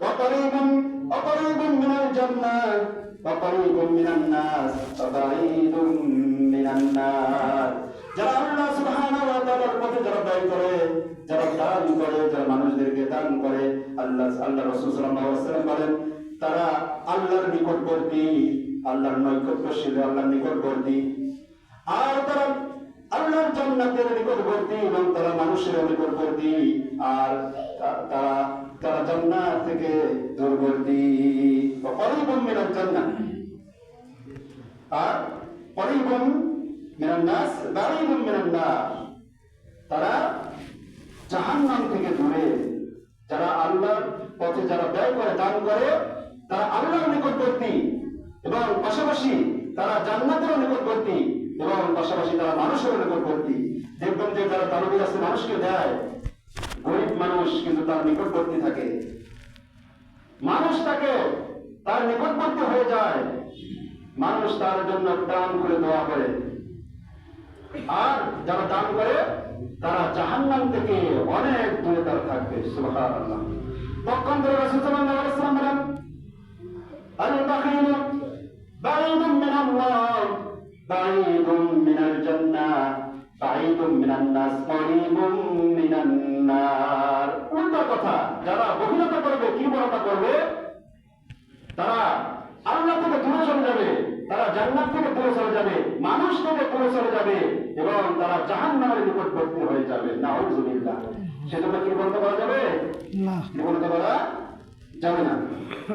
وقريب من الجنة وقريب من الناس وبعيد من النار। যারা আল্লাহ সুবহানাহু ওয়া তাআলার পথে যারা ব্যয় করে, যারা দান করে, যারা মানুষদেরকে দান করে, আল্লাহ রাসূল সাল্লাল্লাহু আলাইহি ওয়াসাল্লাম বলেন তারা আল্লাহর নিকটবর্তী, আল্লাহর নৈকট্যশীল, আল্লাহর নিকটবর্তী। আর তারা আল্লাহর জান্নাতের নিকটবর্তী এবং তারা মানুষের নিকটবর্তী, আর তারা জান্নাত থেকে দূরবর্তী। করিবুম মিনাল জান্নাহ আর করিবুম মিনান নাস বাঈদুম মিনান নার। তারা জাহান্নাম থেকে দূরে। যারা আল্লাহর পথে যারা ব্যয় করে, দান করে, তারা আল্লাহর নিকটবর্তী এবং পাশাপাশি তারা জান্নাতের নিকটবর্তী এবং পাশাপাশি তারা মানুষের নিকটবর্তী। দেখবেন যে যারা দানবীর আছে মানুষকে দেয়, গরিব মানুষ কিন্তু তার নিকটবর্তী থাকে, মানুষ তাকে তার নিকটবর্তী হয়ে যায়, মানুষ তার জন্য দান করে দোয়া করে। আর যারা দান করে তারা জাহান্নাম থেকে অনেক দূরে তারা থাকবে। সুবহানাল্লাহ। পক্ষান্তরে রাসূল সাল্লাল্লাহু আলাইহি ওয়াসাল্লাম বলেন আল বাখিল বাঈদুম মিনাল্লাহ বাঈদুম মিনাল জান্নাহ বাঈদুম মিনান নাস করিবুম মিনান নার। উল্টা কথা, যারা বখিলতা করবে, কৃপণতা করবে, তারা আল্লাহ থেকে দূরে চলে যাবে, তারা জান্নাত থেকে দূরে চলে যাবে, মানুষ থেকে দূরে চলে যাবে এবং তারা জাহান্নামের নিকটবর্তী হয়ে যাবে। নাউযুবিল্লাহ। সেজন্য কৃপণতা করা যাবে না, কৃপণতা করা যাবে না।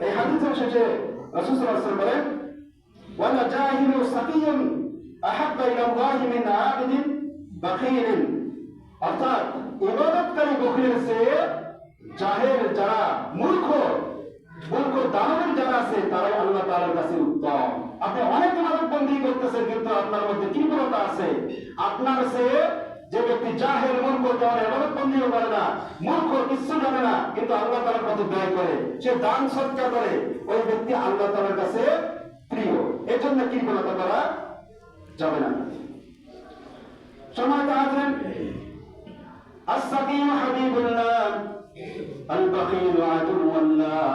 এই হাদিসের শেষে রাসূল সাল্লাল্লাহু আলাইহি ওয়াসাল্লাম বলেন ওয়ালা জাহিলু সাকিয়ুন আহাব্বা ইলা আল্লাহি মিন আবিদিন বাখিলিন। অর্থাৎ ইবাদতকারী বখিলের চেয়ে জাহেল, যারা মূর্খ দানবীর যারা আছে তারাই আল্লাহ তাআলার কাছে উত্তম। আপনি অনেক ইবাদত বন্দী করতেছেন কিন্তু আপনার মধ্যে কৃপণতা আছে। আপনার চেয়ে যে ব্যক্তি জাহেল, মূর্খ, যারা ইবাদত বন্দীও করে না, মূর্খ, কিছু জানে না, কিন্তু আল্লাহ তাআলার পথে ব্যয় করে, সে দান সদকা করে, ওই ব্যক্তি আল্লাহ তাআলার কাছে প্রিয়। এজন্য কৃপণতা করা যাবে না। সম্মানিত হাজরিন, আস-সাকিয়ু হাবিবুল্লাহ আল বাখিলু আদুওয়াল্লাহ।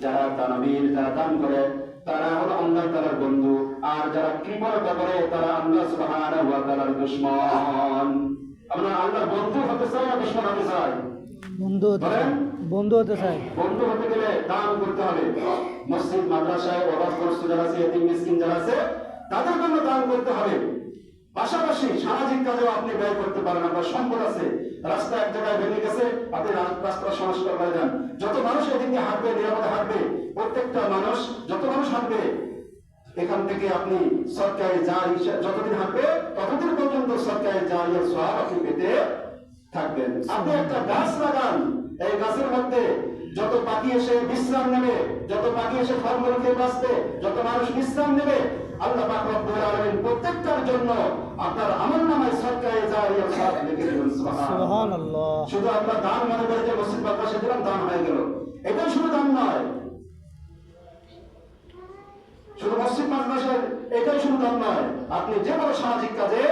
যারা দানবীর, যারা দান করে, তারা হলো আল্লাহ তাআলার বন্ধু, আর যারা কৃপণতা করে তারা আল্লাহ সুবহানাহু ওয়া তাআলার দুশমন। আমরা আল্লাহর বন্ধু হতে চাই না দুশমন হতে চাই? বন্ধু হতে চাই। বন্ধু হতে গেলে দান করতে হবে। মসজিদ, মাদ্রাসায় অভাবগ্রস্ত যারা আছে, এতিম মিসকিন যারা আছে, তাদের জন্য দান করতে হবে। পাশাপাশি সামাজিক কাজেও আপনি ব্যয় করতে পারেন। আপনার সম্পদ আছে, রাস্তা এক জায়গায় ভেঙে গেছে, আপনি রাস্তা সংস্কার করে দেন। যত মানুষ এদিকে হাঁটবে, নিরাপদে হাঁটবে, প্রত্যেকটা মানুষ, যত মানুষ হাঁটবে, এখান থেকে আপনি সরকারি জারিয়া যতদিন হাঁটবে ততদিন পর্যন্ত সরকারি জারিয়ার সওয়াব আপনি পেতে থাকবেন। আপনি একটা গাছ লাগান, এই গাছের মধ্যে যত পাখি এসে বিশ্রাম নেবে, যত পাখি এসে ফলমূল খেয়ে বাঁচবে, যত মানুষ বিশ্রাম নেবে, আল্লাহ পাক রব্বুল আলামিন প্রত্যেকটার জন্য আপনার আমলনামায় সদকায়ে জারিয়ার সওয়াব লিখে দেবেন। সুবহানাল্লাহ। শুধু আপনার দান মনে করে যে মসজিদ মাদ্রাসা দিলাম দান হয়ে গেল, এটাই শুধু দান নয়। শুধু মসজিদ মাদ্রাসা এটাই শুধু দান নয়। আপনি যে কোনো সামাজিক কাজে,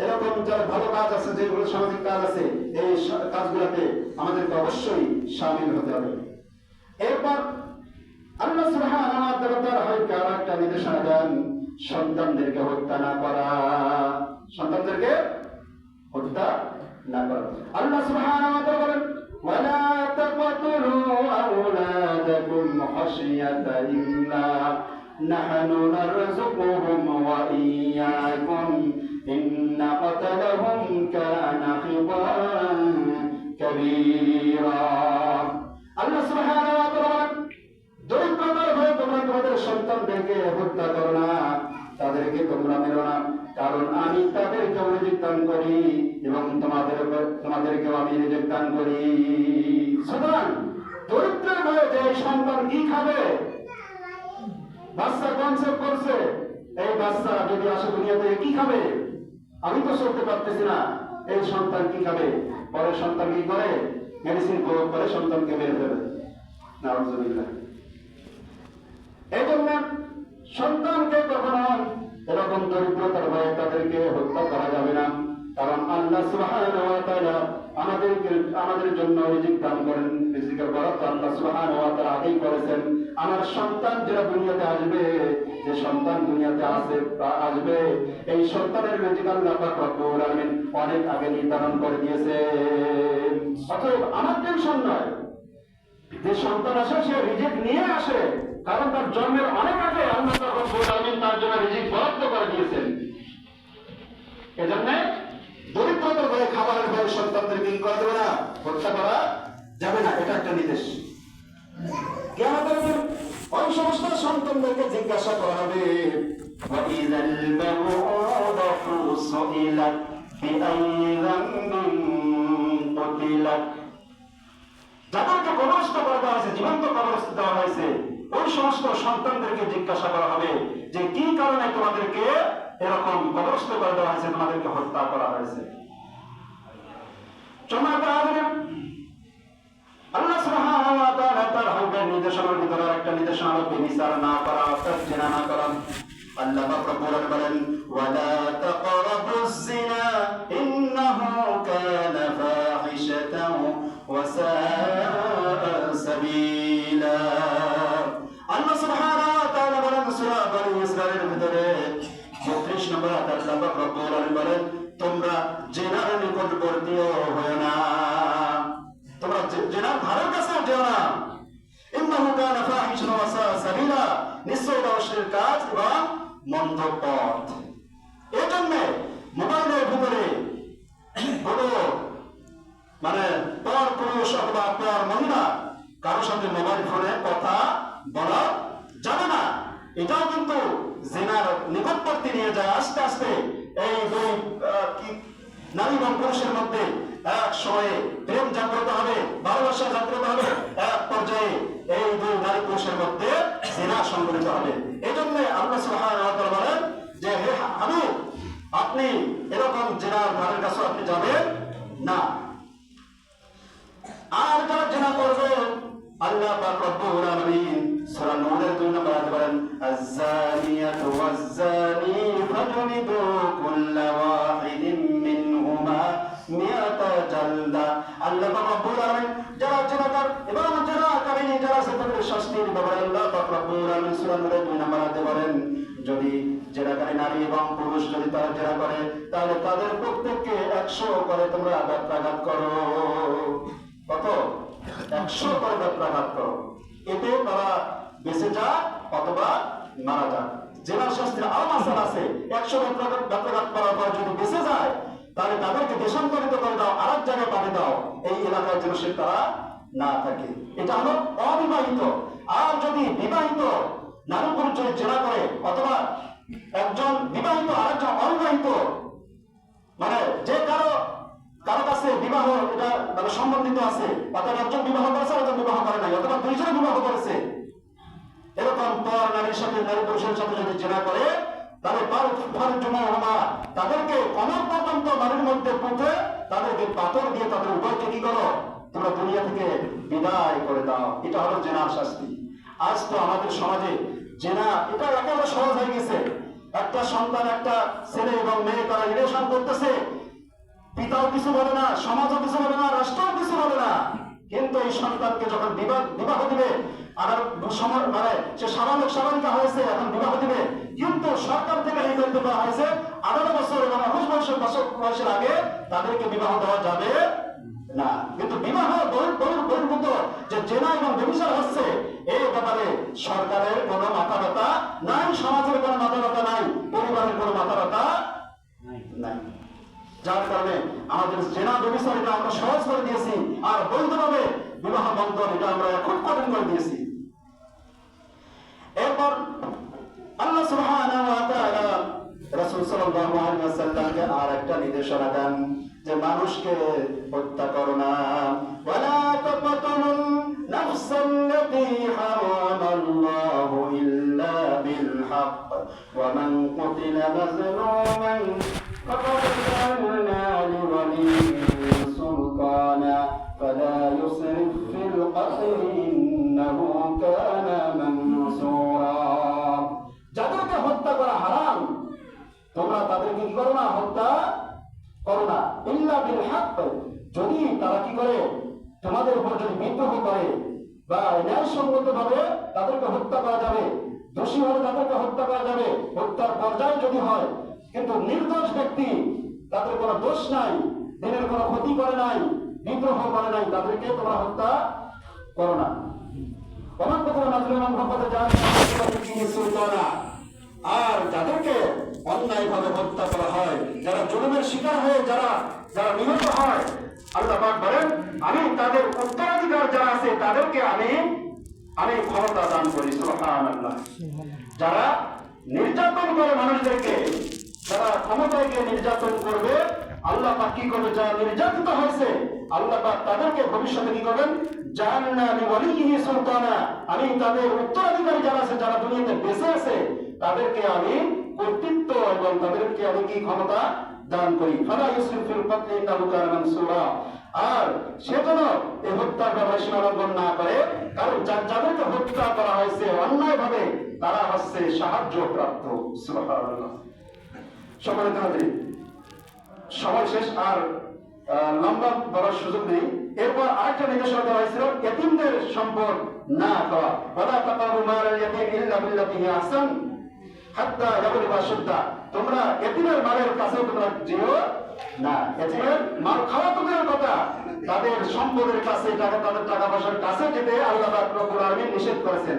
এরকম যারা ভালো কাজ আছে, যেগুলো সামাজিক কাজ আছে, এই কাজগুলোতে আমাদেরকে অবশ্যই শামিল হতে হবে। এরপর আল্লাহ সুবহানাহু ওয়া তাআলা হয় আরেকটা নির্দেশনা দেন সন্তানদেরকে হত্যা না করা, সন্তানদেরকে হত্যা না করা। আল্লাহ সুবহানাহু ওয়া তাআলা বলেন ওয়ালা তাকতুলু আওলাদাকুম খাশিয়াতা ইমলাক নাহনু নারযুকুহুম ওয়া ইয়্যাকুম ইন্না কাতালাহুম কানা খিতান কাবীরা। আল্লাহ সুবহানাহু ওয়া তাআলা বলেন দরিদ্রতার ভয়ে তোমরা তোমাদের সন্তানদেরকে হত্যা করো না, তাদেরকে তোমরা মেরো না, কারণ আমি তাদেরকে রিজিক দান করি এবং তোমাদেরকেও আমি রিজিক দান করি। সুতরাং দরিদ্রের ভয়ে যে সন্তান কি খাবে, বাচ্চা কনসেপ্ট করছে এই বাচ্চা যদি আসে দুনিয়াতে কি খাবে, আমি তো চলতে পারতেছি না, এই সন্তান কি খাবে, পরে সন্তান কি করে মেডিসিন প্রয়োগ করে সন্তানকে মেরে ফেলে। নাউযুবিল্লাহ। এই জন্য সন্তানকে কখনো এরকম দরিদ্রতার ভয়ে তাদেরকে হত্যা করা যাবে না, কারণ আল্লাহ সুবহানাহু ওয়া তাআলা আমাদের জন্য রিজিক দান করেন, রিজিকের বরাত আল্লাহ সুবহানাহু ওয়া তাআলা আগেই করেছেন। আমার সন্তান যারা দুনিয়াতে আসবে, যে সন্তান দুনিয়াতে আসবে এই সন্তানের রিজিক আল্লাহ পাক রব্বুল আলামিন অনেক আগে নির্ধারণ করে দিয়েছেন। অতএব আমার টেনশন নয়, যে সন্তান আসে সে রিজিক নিয়ে আসে, কারণ তার জন্মের অনেক আগে আল্লাহ পাক রব্বুল আলামিন তার জন্য রিজিক বরাদ্দ করে দিয়েছেন। এজন্য দরিদ্রতার ভয়ে খাবারের ভয়ে সন্তানদেরকে কি করা যাবে না, হত্যা করা যাবে না, এটা একটা নির্দেশ। কিয়ামতের দিন ওই সমস্ত সন্তানদেরকে জিজ্ঞাসা করা হবে ওয়াইযাল মাউউদাতু সুইলাত বিআইয়ি যামবিন কুতিলাত, যাদেরকে কবরস্থ করে দেওয়া হয়েছে, জীবন্ত কবরস্থ দেওয়া হয়েছে, ওই সমস্ত সন্তানদেরকে জিজ্ঞাসা করা হবে যে কি কারণে তোমাদেরকে এরকম কবরস্থ করে দেওয়া হয়েছে, তোমাদেরকে হত্যা করা হয়েছে। আল্লাহ সুবহানাহু ওয়া তাআলা তার হুকুমের নির্দেশনার ভিতরে একটা নির্দেশনা হলো বেবিচার না করা, অর্থাৎ জিনা না করা। আল্লাহ পাক রব্বুল আলামিন বলেন ওয়ালা তাকরাবুজ জিনা ইন্নাহু কানা ফাহিশাতান ওয়া সাআ সাবিলা। আল্লাহ সুবহানাহু ওয়া তাআলা বলেন সূরা বনী ইসরাঈলের ভিতরে 32 নম্বর আয়াত আল্লাহ পাক রব্বুল আলামিন বলেন তোমরা জিনার নিকটবর্তীও হয় না, তোমরা জিনার ধারের কাছেও যেও না। ইন্নাহু কানা ফাহিশাতান ওয়া সাআ সাবিলা, নিশ্চয়ই এটা অশ্লীল কাজ এবং মন্দ পথ। এজন্য মোবাইলের ভিতরে বড় পর পুরুষ অথবা পর মহিলা কারোর সাথে মোবাইল ফোনে কথা বলা যাবে না। এটাও কিন্তু জিনার নিকটবর্তী নিয়ে যায়। আস্তে আস্তে এই দুই নারী এবং পুরুষের মধ্যে এক সময়ে প্রেম জাগ্রত হবে, ভালোবাসা জাগ্রত হবে, এক পর্যায়ে এই দুই নারী পুরুষের মধ্যে জিনা সংঘটিত হবে। এই জন্য আল্লাহ সুবহানাহু ওয়া তাআলা বলেন যে হে হাবিব, আপনি এরকম জিনার ধারের কাছে আপনি যাবেন না। আর যারা জিনা করবে আল্লাহ পাক রব্বুল আলামিন সূরা নূরের 2 নম্বর আয়াতে বলেন আয-যানিয়াতু ওয়াজ-যানি ফাজলিদু কুল্লা ওয়াহিদিন মিনহুমা মিয়াতা জালদা। আল্লাহ পাক রব্বুল আলামিন যারা জিনাকার এবং জিনাকারিনী যারা আছে তাদের শাস্তির ব্যাপারে আল্লাহ পাক রব্বুল আলামিন সূরা নূরের 2 নম্বর আয়াতে বলেন যদি জিনাকারী নারী এবং পুরুষ যদি তারা জিনা করে তাহলে তাদের প্রত্যেককে 100 করে তোমরা ব্যত্রাঘাত করো। কত? 100 করে ব্যত্রাঘাত করো, এতে তারা বেঁচে যাক অথবা মারা যাক। জেনার শাস্ত্রে আরো মাসাল আছে, 100 ব্যত্রাঘাত করার পর যদি বেঁচে যায় তাহলে তাদেরকে দেশান্তরিত করে দাও, আরেক জায়গায় পাঠিয়ে দাও, এই এলাকায় যেন সে তারা না থাকে। এটা হলো অবিবাহিত। আর যদি বিবাহিত নারী পুরুষ যদি জেনা করে অথবা একজন বিবাহিত আরেকজন অবিবাহিত, যে কারো কাছে বিবাহ এটা সম্বন্ধিত আছে, অর্থাৎ একজন বিবাহ করেছে একজন বিবাহ করে নাই, অথবা দুইজনে বিবাহ করেছে, এরকম পর নারীর সাথে নারী পুরুষের সাথে যদি জেনা করে তাহলে তাদেরকে কমর পর্যন্ত বাড়ির মধ্যে পুঁতে তাদেরকে পাথর দিয়ে তাদের উভয়কে কি করো, তোমরা দুনিয়া থেকে বিদায় করে দাও। এটা হলো জেনার শাস্তি। আজ তো আমাদের সমাজে জেনা এটা একেবারে সহজ হয়ে গেছে। একটা সন্তান, একটা ছেলে এবং মেয়ে তারা রিলেশন করতেছে, পিতাও কিছু বলে না, সমাজও কিছু বলে না, রাষ্ট্রও কিছু বলে না, কিন্তু এই সন্তানকে যখন বিবাহ দিবে আর সে স্বাভাবিকা হয়েছে, এখন বিবাহ দিবে, দেওয়া হয়েছে 18 বছর এবং 21 বয়সের আগে তাদেরকে বিবাহ দেওয়া যাবে না। কিন্তু বিবাহ বহির্ভূত যে জেনা এবং ব্যভিচার হচ্ছে এই ব্যাপারে সরকারের কোনো মাথা ব্যথা নাই, সমাজের কোনো মাথা ব্যথা নাই, পরিবারের কোনো মাথা ব্যথা নাই। যার কারণে আমাদের জেনা ব্যভিচার এটা আমরা সহজ করে দিয়েছি, আর বৈধভাবে বিবাহ বন্ধন এটা আমরা খুব কঠিন করে দিয়েছি। এরপর আল্লাহ সুবহানাহু ওয়া তাআলা রাসূল সাল্লাল্লাহু আলাইহি ওয়াসাল্লামকে আরেকটা নির্দেশনা দেন যে মানুষকে হত্যা করো না, ওয়ালা তাকতুলুন নাফসাল্লাতী হারামাল্লাহু ইল্লা বিল হক ওয়া মান কুতিলা মাজলুমান ফাকাদ জাআলনা লিওয়ালিয়্যিহি সুলতানা ফালা ইউসরিফ ফিল কতল ইন্নাহু কানা মানসুরা। যাদেরকে হত্যা করা হারাম তোমরা তাদেরকে কি করো না, হত্যা করো না, ইল্লা বিল হক, যদি তারা কি করে তোমাদের উপর যদি বিদ্রোহ করে বা ন্যায়সঙ্গত ভাবে তাদেরকে হত্যা করা যাবে, দোষী হলে তাদেরকে হত্যা করা যাবে হত্যার পর্যায়ে যদি হয়। কিন্তু নির্দোষ ব্যক্তি, তাদের কোনো দোষ নাই, দিনের কোনো ক্ষতি করে নাই, বিদ্রোহ করে নাই, তাদেরকে তোমরা হত্যা করো না। অনেক কথা মাজলুমান ভাবে জানা। আর যাদেরকে অন্যায় ভাবে হত্যা করা হয়, যারা জুলুমের শিকার হয়ে যারা নিহত হয়, আল্লাহ পাক বলেন আমি তাদের উত্তরাধিকার যারা আছে তাদেরকে আমি ক্ষমতা দান করি। সুবহানাল্লাহ। যারা নির্যাতন করে মানুষদেরকে, যারা ক্ষমতায় গিয়ে নির্যাতন করবে, আল্লাহ পাক কি করবে, যারা নির্যাতিত হয়েছে আল্লাহ পাক তাদেরকে ভবিষ্যতে কি করবেন, জাআলনা লিওয়ালিয়্যিহি সুলতানা, আমি তাদের উত্তরাধিকারী যারা আছে, যারা দুনিয়াতে বেঁচে আছে তাদেরকে আমি কর্তৃত্ব এবং তাদেরকে আমি কি ক্ষমতা দান করি। ফালা ইউসরিফ ফিল কতল ইন্নাহু কানা মানসুরা। আর সে যেন এই হত্যার ব্যাপারে সীমালঙ্ঘন না করে, কারণ যাদেরকে হত্যা করা হয়েছে অন্যায় ভাবে তারা হচ্ছে সাহায্য প্রাপ্ত। সুবহানাল্লাহ। সম্মানিত হাজিরিন, সময় শেষ, আর লম্বা বলার সুযোগ নেই। এরপর আরেকটা নির্দেশনা দেওয়া হয়েছিল এতিমদের সম্পদ না খাওয়া। ওয়ালা তাকরাবু মালাল ইয়াতীম ইল্লা বিল্লাতী হিয়া আহসান হাত্তা ইয়াবলুগা আশুদ্দাহ। তোমরা এতিমের মালের কাছে তোমরা যেও না। এতিমের মাল খাওয়া তো দূরের কথা, তাদের সম্পদের কাছে, তাদের টাকা পয়সার কাছে যেতে আল্লাহ পাক রব্বুল আলামিন নিষেধ করেছেন।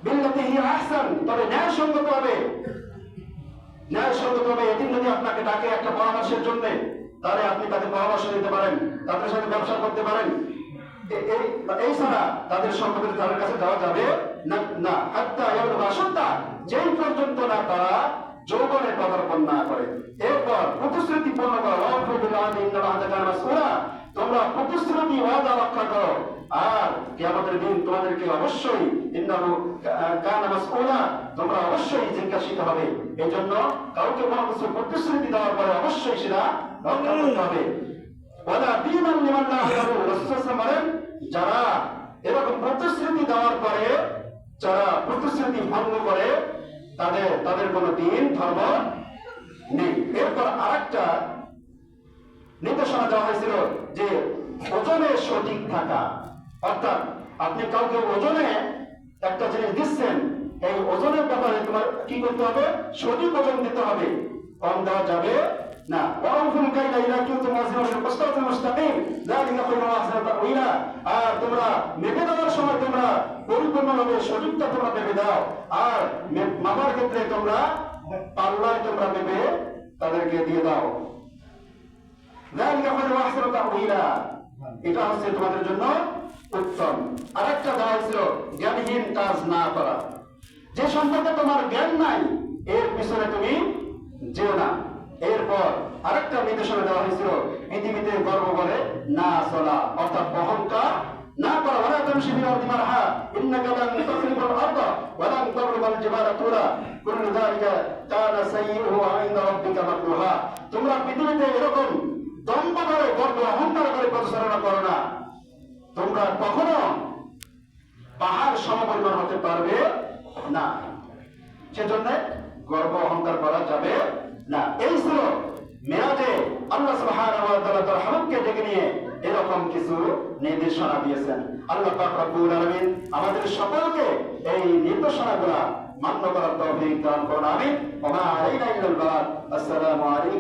বিল্লাতী হিয়া আহসান, তবে ন্যায়সঙ্গতভাবে এতিম যদি আপনাকে ডাকে একটা পরামর্শের জন্য, তাহলে আপনি তাকে পরামর্শ দিতে পারেন, তাদের সাথে ব্যবসা করতে পারেন। এই ছাড়া তাদের সম্পদের তাদের কাছে যাওয়া যাবে না। হাত্তা ইয়াবলুগা আশুদ্দাহ, যেই পর্যন্ত না তারা যৌবনে পদার্পণ না করে। এরপর প্রতিশ্রুতি পূর্ণ করো। তোমরা প্রতিশ্রুতি ওয়াদা রক্ষা করো, আর কিয়ামতের দিন তোমাদেরকে অবশ্যই ইন্নাহু কানা মাসউলা, তোমরা অবশ্যই জিজ্ঞাসিত হবে। এই জন্য কাউকে কোনো কিছু প্রতিশ্রুতি দেওয়ার পরে অবশ্যই সেটা রক্ষা করতে হবে। ওয়ালা দীনান লিমান লা ইয়াহু, রাসূল সাল্লাল্লাহু আলাইহি ওয়াসাল্লাম বলেন যারা এরকম প্রতিশ্রুতি দেওয়ার পরে যারা প্রতিশ্রুতি ভঙ্গ করে তাদের কোনো দিন ধর্ম নেই। এরপর আরেকটা নির্দেশনা দেওয়া হয়েছিল যে ওজনে সঠিক থাকা, অর্থাৎ আপনি কাউকে ওজনে একটা জিনিস দিচ্ছেন, এই ওজনের ব্যাপারে তোমার কি করতে হবে, সঠিক ওজন দিতে হবে, কম দেওয়া যাবে না। ওয়াউফুল কাইলা ইলা কুনতুম ওয়াজিনুল মুস্তাকিম মুস্তাকিম যালিকা খায়রুন ওয়া আহসানু তা'ওয়িলা। আর তোমরা মেপে দেওয়ার সময় তোমরা পরিপূর্ণভাবে সঠিকটা তোমরা মেপে দাও, আর মাপার ক্ষেত্রে তোমরা পাল্লায় তোমরা মেপে তাদেরকে দিয়ে দাও। যালিকা খায়রুন ওয়া আহসানু তা'ওয়িলা, এটা হচ্ছে তোমাদের জন্য উত্তম। আরেকটা দেওয়া হয়েছিল জ্ঞানহীন কাজ না করা। যে সম্পর্কে তোমার জ্ঞান নাই এর পিছনে তুমি যেও না। এরপর আরেকটা নির্দেশনা দেওয়া হয়েছিল পৃথিবীতে গর্ব করে না চলা, অর্থাৎ অহংকার না করা। ওয়ালা তামশি ফিল আরদি মারহা ইন্নাকা লান তাখরিকাল আরদা ওয়া লান তাবলুগাল জিবালা তুলা কুল্লু যালিকা কানা সাইয়্যুহু ইনদা রাব্বিকা মাকরুহা। তোমরা পৃথিবীতে এরকম দম্ভ করে, গর্ব অহংকার করে পরিচালনা করো না, তোমরা কখনো পাহাড় সমপরিমাণ হতে পারবে না। সেজন্য গর্ব অহংকার করা যাবে না। এই ছিল মেরাজে আল্লাহ সুবহানাহু ওয়া তাআলা তার হাবিবকে ডেকে নিয়ে এরকম কিছু নির্দেশনা দিয়েছেন। আল্লাহ পাক রব্বুল আলামিন আমাদের সকলকে এই নির্দেশনাগুলো মান্য করার তৌফিক দান করুন। আমিন। ওয়া মা আলাইনা ইল্লাল বালাগ। আসসালামু আলাইকুম।